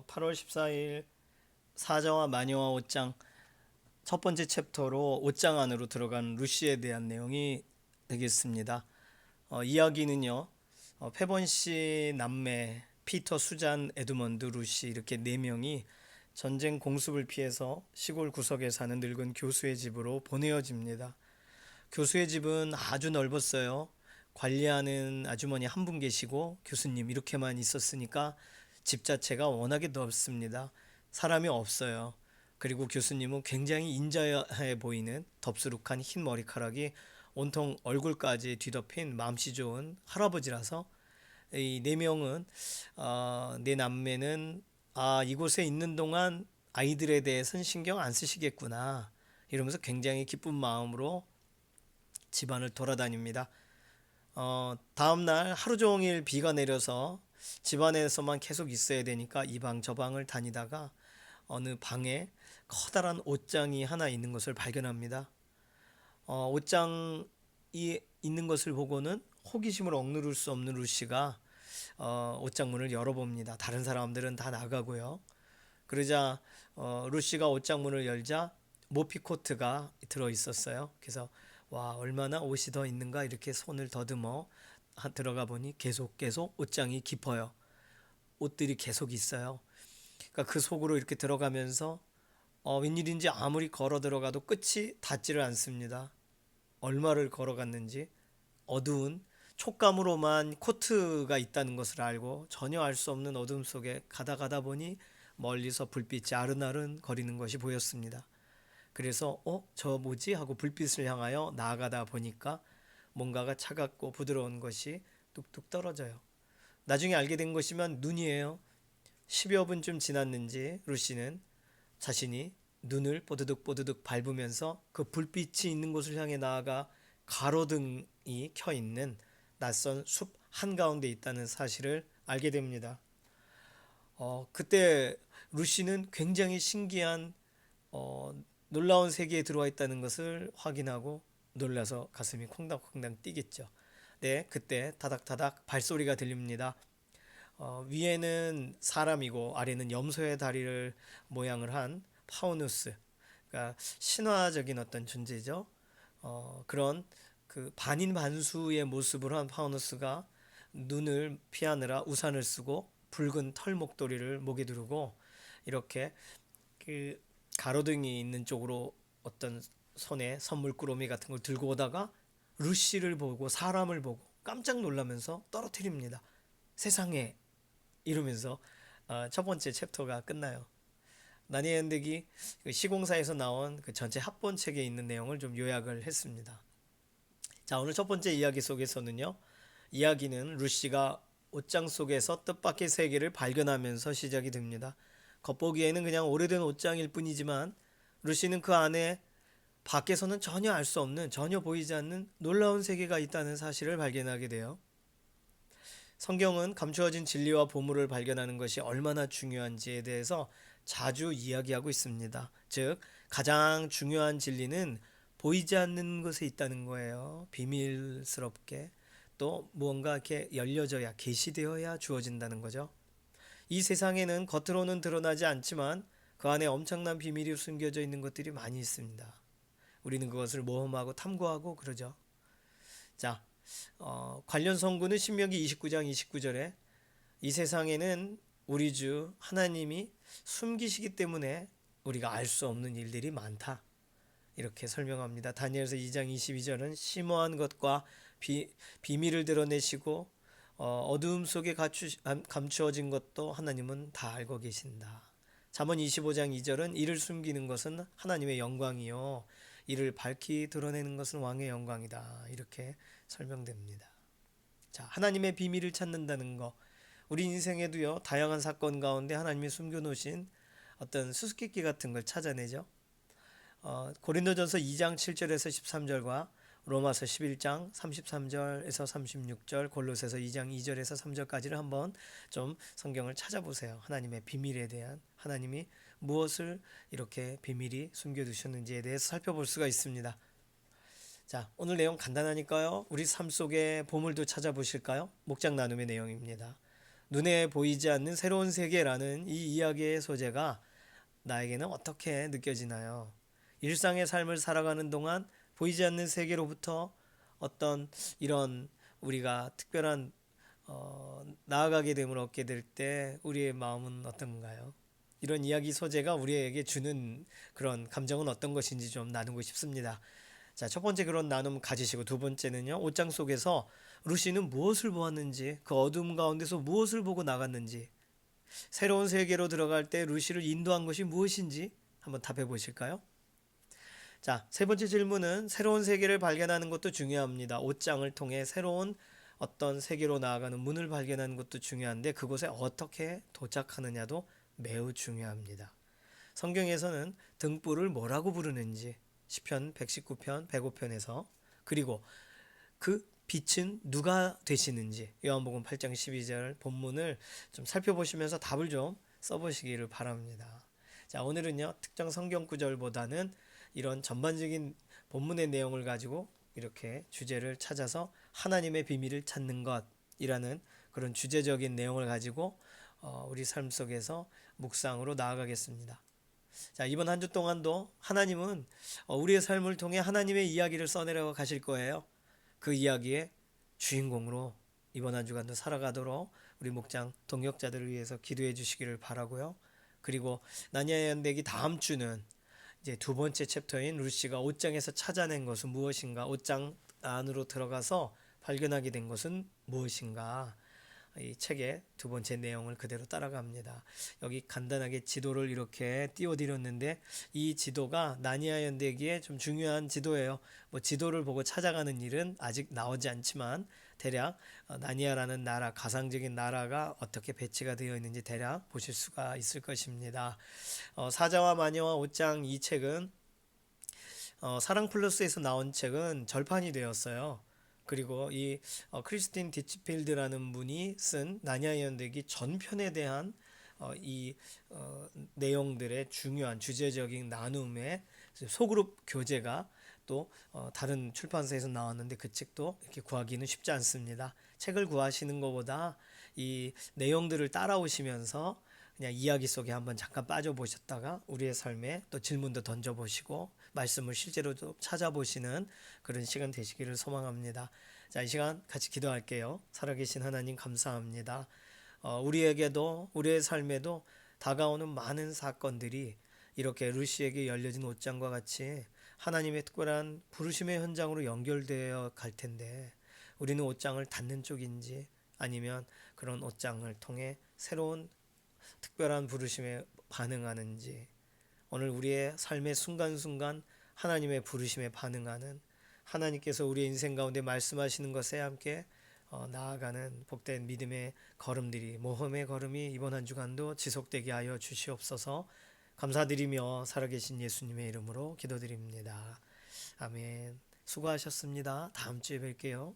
8월 14일 사자와 마녀와 옷장 첫 번째 챕터로 옷장 안으로 들어간 루시에 대한 내용이 되겠습니다. 이야기는요, 페번시 남매 피터, 수잔, 에드먼드, 루시 이렇게 네 명이 전쟁 공습을 피해서 시골 구석에 사는 늙은 교수의 집으로 보내어집니다. 교수의 집은 아주 넓었어요. 관리하는 아주머니 한 분 계시고 교수님 이렇게만 있었으니까 집 자체가 워낙에 넓습니다. 사람이 없어요. 그리고 교수님은 굉장히 인자해 보이는 덥수룩한 흰 머리카락이 온통 얼굴까지 뒤덮인 맘씨 좋은 할아버지라서 이 네 명은 네 남매는 이곳에 있는 동안 아이들에 대해서는 신경 안 쓰시겠구나 이러면서 굉장히 기쁜 마음으로 집안을 돌아다닙니다. 다음날 하루 종일 비가 내려서 집안에서만 계속 있어야 되니까 이 방 저 방을 다니다가 어느 방에 커다란 옷장이 하나 있는 것을 발견합니다. 옷장이 있는 것을 보고는 호기심을 억누를 수 없는 루시가 옷장 문을 열어봅니다. 다른 사람들은 다 나가고요. 그러자 루시가 옷장 문을 열자 모피 코트가 들어 있었어요. 그래서 와, 얼마나 옷이 더 있는가 이렇게 손을 더듬어 들어가 보니 계속 옷장이 깊어요. 옷들이 계속 있어요. 그러니까 그 속으로 이렇게 들어가면서 웬일인지 아무리 걸어 들어가도 끝이 닿지를 않습니다. 얼마를 걸어갔는지 어두운 촉감으로만 코트가 있다는 것을 알고 전혀 알 수 없는 어둠 속에 가다 보니 멀리서 불빛이 아른아른 거리는 것이 보였습니다. 그래서 저 뭐지 하고 불빛을 향하여 나아가다 보니까 뭔가가 차갑고 부드러운 것이 뚝뚝 떨어져요. 나중에 알게 된 것이면 눈이에요. 10여 분쯤 지났는지 루시는 자신이 눈을 뽀드득 밟으면서 그 불빛이 있는 곳을 향해 나아가 가로등이 켜 있는 낯선 숲 한가운데 있다는 사실을 알게 됩니다. 그때 루시는 굉장히 신기한 어, 놀라운 세계에 들어와 있다는 것을 확인하고 놀라서 가슴이 콩닥콩닥 뛰겠죠. 네, 그때 다닥다닥 발소리가 들립니다. 위에는 사람이고 아래는 염소의 다리를 모양을 한 파우누스, 그러니까 신화적인 어떤 존재죠. 그런 그 반인반수의 모습을 한 파우누스가 눈을 피하느라 우산을 쓰고 붉은 털 목도리를 목에 두르고 이렇게 그 가로등이 있는 쪽으로 어떤 손에 선물 꾸러미 같은 걸 들고 오다가 루시를 보고 사람을 보고 깜짝 놀라면서 떨어뜨립니다. 세상에 이러면서 첫 번째 챕터가 끝나요. 나니엘 엔덱이 그 시공사에서 나온 그 전체 합본책에 있는 내용을 좀 요약을 했습니다. 자, 오늘 첫 번째 이야기 속에서는요. 이야기는 루시가 옷장 속에서 뜻밖의 세계를 발견하면서 시작이 됩니다. 겉보기에는 그냥 오래된 옷장일 뿐이지만 루시는 그 안에 밖에서는 전혀 알 수 없는, 전혀 보이지 않는 놀라운 세계가 있다는 사실을 발견하게 돼요. 성경은 감추어진 진리와 보물을 발견하는 것이 얼마나 중요한지에 대해서 자주 이야기하고 있습니다. 즉, 가장 중요한 진리는 보이지 않는 것에 있다는 거예요. 비밀스럽게 또 무언가 이렇게 열려져야, 계시되어야 주어진다는 거죠. 이 세상에는 겉으로는 드러나지 않지만 그 안에 엄청난 비밀이 숨겨져 있는 것들이 많이 있습니다. 우리는 그것을 모험하고 탐구하고 그러죠. 자, 관련 성구는 신명기 29장 29절에 이 세상에는 우리 주 하나님이 숨기시기 때문에 우리가 알 수 없는 일들이 많다. 이렇게 설명합니다. 다니엘서 2장 22절은 심오한 것과 비밀을 드러내시고 어두움 속에 감추어진 것도 하나님은 다 알고 계신다. 잠언 25장 2절은 이를 숨기는 것은 하나님의 영광이요 이를 밝히 드러내는 것은 왕의 영광이다. 이렇게 설명됩니다. 자, 하나님의 비밀을 찾는다는 거. 우리 인생에도요. 다양한 사건 가운데 하나님이 숨겨 놓으신 어떤 수수께끼 같은 걸 찾아내죠. 고린도전서 2장 7절에서 13절과 로마서 11장 33절에서 36절, 골로새서 2장 2절에서 3절까지를 한번 좀 성경을 찾아보세요. 하나님의 비밀에 대한, 하나님이 무엇을 이렇게 비밀이 숨겨두셨는지에 대해서 살펴볼 수가 있습니다. 자, 오늘 내용 간단하니까요. 우리 삶 속에 보물도 찾아보실까요? 목장 나눔의 내용입니다. 눈에 보이지 않는 새로운 세계라는 이 이야기의 소재가 나에게는 어떻게 느껴지나요? 일상의 삶을 살아가는 동안 보이지 않는 세계로부터 어떤 이런 우리가 특별한 나아가게 됨을 얻게 될 때 우리의 마음은 어떤가요? 이런 이야기 소재가 우리에게 주는 그런 감정은 어떤 것인지 좀 나누고 싶습니다. 자, 첫 번째 그런 나눔 가지시고 두 번째는요. 옷장 속에서 루시는 무엇을 보았는지, 그 어둠 가운데서 무엇을 보고 나갔는지, 새로운 세계로 들어갈 때 루시를 인도한 것이 무엇인지 한번 답해 보실까요? 자, 세 번째 질문은 새로운 세계를 발견하는 것도 중요합니다. 옷장을 통해 새로운 어떤 세계로 나아가는 문을 발견하는 것도 중요한데 그곳에 어떻게 도착하느냐도 매우 중요합니다. 성경에서는 등불을 뭐라고 부르는지 시편 119편, 105편에서 그리고 그 빛은 누가 되시는지 요한복음 8장 12절 본문을 좀 살펴보시면서 답을 좀 써보시기를 바랍니다. 자, 오늘은요 특정 성경 구절보다는 이런 전반적인 본문의 내용을 가지고 이렇게 주제를 찾아서 하나님의 비밀을 찾는 것이라는 그런 주제적인 내용을 가지고 우리 삶 속에서 묵상으로 나아가겠습니다. 자, 이번 한 주 동안도 하나님은 우리의 삶을 통해 하나님의 이야기를 써내려 가실 거예요. 그 이야기의 주인공으로 이번 한 주간도 살아가도록 우리 목장 동역자들을 위해서 기도해 주시기를 바라고요. 그리고 나니아 연대기 다음 주는 이제 두 번째 챕터인 루시가 옷장에서 찾아낸 것은 무엇인가? 옷장 안으로 들어가서 발견하게 된 것은 무엇인가? 이 책의 두 번째 내용을 그대로 따라갑니다. 여기 간단하게 지도를 이렇게 띄워드렸는데 이 지도가 나니아 연대기에 좀 중요한 지도예요. 뭐 지도를 보고 찾아가는 일은 아직 나오지 않지만 대략 나니아라는 나라, 가상적인 나라가 어떻게 배치가 되어 있는지 대략 보실 수가 있을 것입니다. 사자와 마녀와 옷장 이 책은 사랑 플러스에서 나온 책은 절판이 되었어요. 그리고 이 크리스틴 디치필드라는 분이 쓴 나니아 연대기 전편에 대한 이 내용들의 중요한 주제적인 나눔의 소그룹 교재가 또 다른 출판사에서 나왔는데 그 책도 이렇게 구하기는 쉽지 않습니다. 책을 구하시는 것보다 이 내용들을 따라오시면서 그냥 이야기 속에 한번 잠깐 빠져보셨다가 우리의 삶에 또 질문도 던져보시고 말씀을 실제로 좀 찾아보시는 그런 시간 되시기를 소망합니다. 자, 이 시간 같이 기도할게요. 살아계신 하나님 감사합니다. 우리에게도 우리의 삶에도 다가오는 많은 사건들이 이렇게 루시에게 열려진 옷장과 같이 하나님의 특별한 부르심의 현장으로 연결되어 갈 텐데 우리는 옷장을 닫는 쪽인지 아니면 그런 옷장을 통해 새로운 특별한 부르심에 반응하는지 오늘 우리의 삶의 순간순간 하나님의 부르심에 반응하는 하나님께서 우리의 인생 가운데 말씀하시는 것에 함께 나아가는 복된 믿음의 걸음들이 모험의 걸음이 이번 한 주간도 지속되게 하여 주시옵소서. 감사드리며 살아계신 예수님의 이름으로 기도드립니다. 아멘. 수고하셨습니다. 다음 주에 뵐게요.